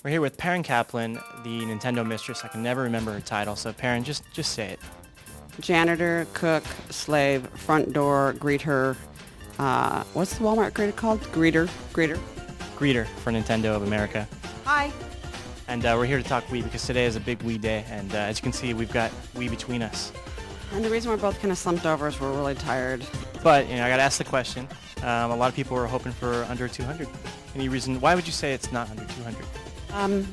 We're here with Perrin Kaplan, the Nintendo mistress. I can never remember her title, so Perrin, just say it. Janitor, cook, slave, front door, greeter. What's the Walmart greeter called? Greeter. Greeter for Nintendo of America. Hi. And we're here to talk Wii because today is a big Wii day, and as you can see, we've got Wii between us. And the reason we're both kind of slumped over is we're really tired. But, I got to ask the question. A lot of people were hoping for under 200. Any reason? Why would you say it's not under 200? And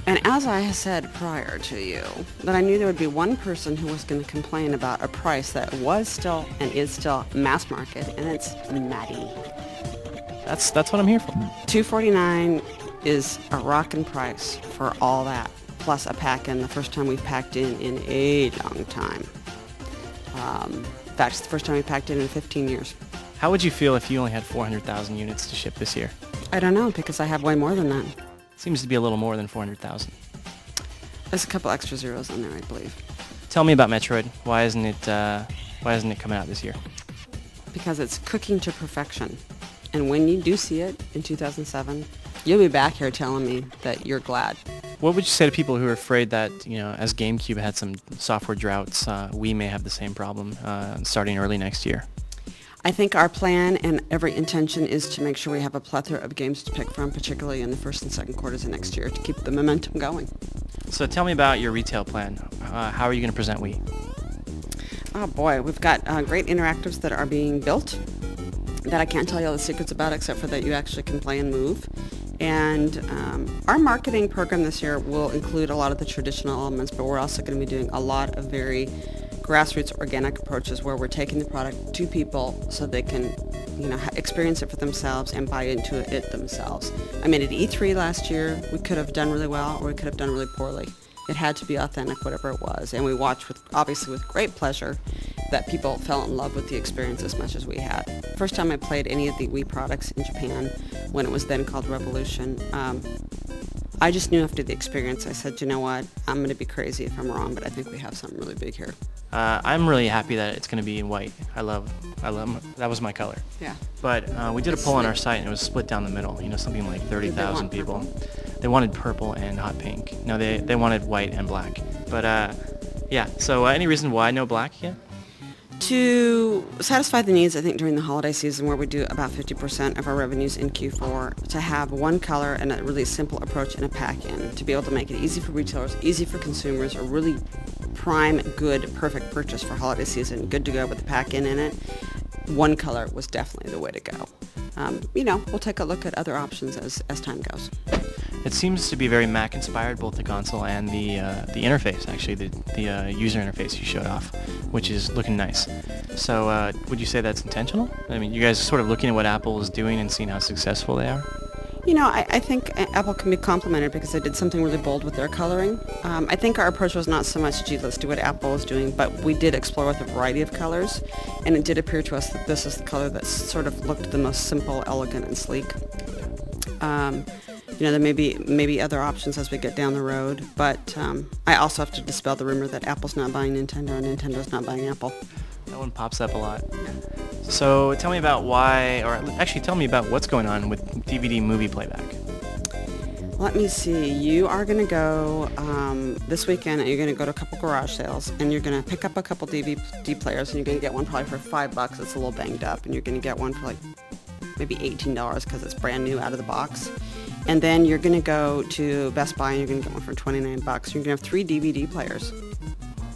as I said prior to you, that I knew there would be one person who was going to complain about a price that was still and is still mass market, and it's Maddie. That's what I'm here for. $249 is a rockin' price for all that, plus a pack-in, the first time we've packed in a long time. In fact, it's the first time we packed in 15 years. How would you feel if you only had 400,000 units to ship this year? I don't know, because I have way more than that. Seems to be a little more than 400,000. There's a couple extra zeros on there, I believe. Tell me about Metroid. Why isn't it coming out this year? Because it's cooking to perfection. And when you do see it in 2007, you'll be back here telling me that you're glad. What would you say to people who are afraid that, as GameCube had some software droughts, we may have the same problem starting early next year? I think our plan and every intention is to make sure we have a plethora of games to pick from, particularly in the first and second quarters of next year, to keep the momentum going. So tell me about your retail plan. How are you going to present Wii? Oh boy, we've got great interactives that are being built that I can't tell you all the secrets about, except for that you actually can play and move. And our marketing program this year will include a lot of the traditional elements, but we're also going to be doing a lot of very grassroots organic approaches where we're taking the product to people so they can experience it for themselves and buy into it themselves. I mean, at E3 last year, we could have done really well or we could have done really poorly. It had to be authentic, whatever it was, and we watched obviously with great pleasure that people fell in love with the experience as much as we had. First time I played any of the Wii products in Japan, when it was then called Revolution, I just knew after the experience, I said, you know what, I'm going to be crazy if I'm wrong, but I think we have something really big here. I'm really happy that it's going to be in white. I love that was my color. Yeah. But we did a poll on our site and it was split down the middle. Something like 30,000 people. Purple? They wanted purple and hot pink. No, they wanted white and black. But yeah. So any reason why no black yet? To satisfy the needs, I think, during the holiday season where we do about 50% of our revenues in Q4, to have one color and a really simple approach and a pack-in, to be able to make it easy for retailers, easy for consumers, a really prime, good, perfect purchase for holiday season, good to go with the pack-in in it. One color was definitely the way to go. We'll take a look at other options as time goes. It seems to be very Mac inspired, both the console and the interface. Actually, the user interface you showed off, which is looking nice. So, would you say that's intentional? I mean, you guys are sort of looking at what Apple is doing and seeing how successful they are. I think Apple can be complimented because they did something really bold with their coloring. I think our approach was not so much, gee, let's do what Apple is doing, but we did explore with a variety of colors, and it did appear to us that this is the color that sort of looked the most simple, elegant, and sleek. There may be other options as we get down the road, but I also have to dispel the rumor that Apple's not buying Nintendo and Nintendo's not buying Apple. That one pops up a lot. So tell me about tell me about what's going on with DVD movie playback. Let me see. You are going to go this weekend, and you're going to go to a couple garage sales, and you're going to pick up a couple DVD players, and you're going to get one probably for $5. It's a little banged up, and you're going to get one for like maybe $18 because it's brand new out of the box. And then you're going to go to Best Buy, and you're going to get one for $29. You're going to have 3 DVD players.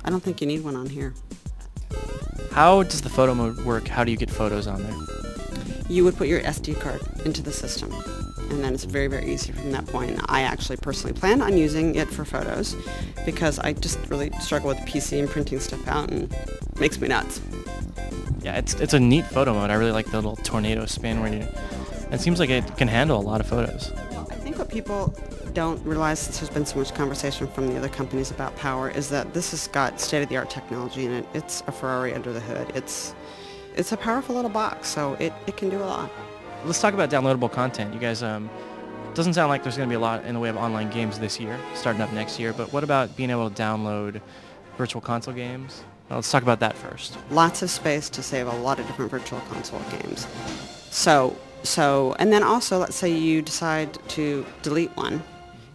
I don't think you need one on here. How does the photo mode work? How do you get photos on there? You would put your SD card into the system, and then it's very, very easy from that point. I actually personally plan on using it for photos because I just really struggle with the PC and printing stuff out, and it makes me nuts. Yeah, it's a neat photo mode. I really like the little tornado spin where it seems like it can handle a lot of photos. Well, I think what people don't realize, since there's been so much conversation from the other companies about power, is that this has got state-of-the-art technology in it. It's a Ferrari under the hood. It's a powerful little box, so it can do a lot. Let's talk about downloadable content. You guys, doesn't sound like there's going to be a lot in the way of online games this year, starting up next year, but what about being able to download virtual console games? Well, let's talk about that first. Lots of space to save a lot of different virtual console games. So So, and then also, let's say you decide to delete one.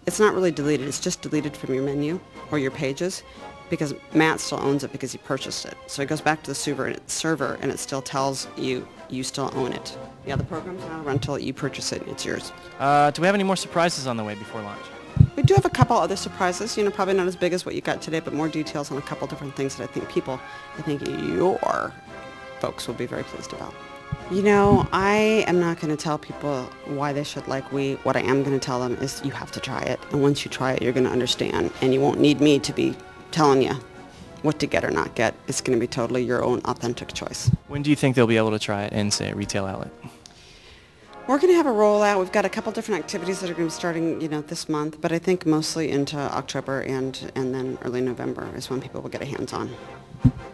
It's not really deleted. It's just deleted from your menu or your pages because Matt still owns it because he purchased it. So it goes back to the server and it still tells you you still own it. Yeah, the program's not around until you purchase it and it's yours. Do we have any more surprises on the way before launch? We do have a couple other surprises, probably not as big as what you got today, but more details on a couple different things that I think your folks will be very pleased about. I am not going to tell people why they should like Wii. What I am going to tell them is you have to try it. And once you try it, you're going to understand. And you won't need me to be telling you what to get or not get. It's going to be totally your own authentic choice. When do you think they'll be able to try it in, say, a retail outlet? We're going to have a rollout. We've got a couple different activities that are going to be starting, this month. But I think mostly into October and then early November is when people will get a hands-on.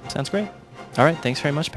Sounds great. All right. Thanks very much, Perrin.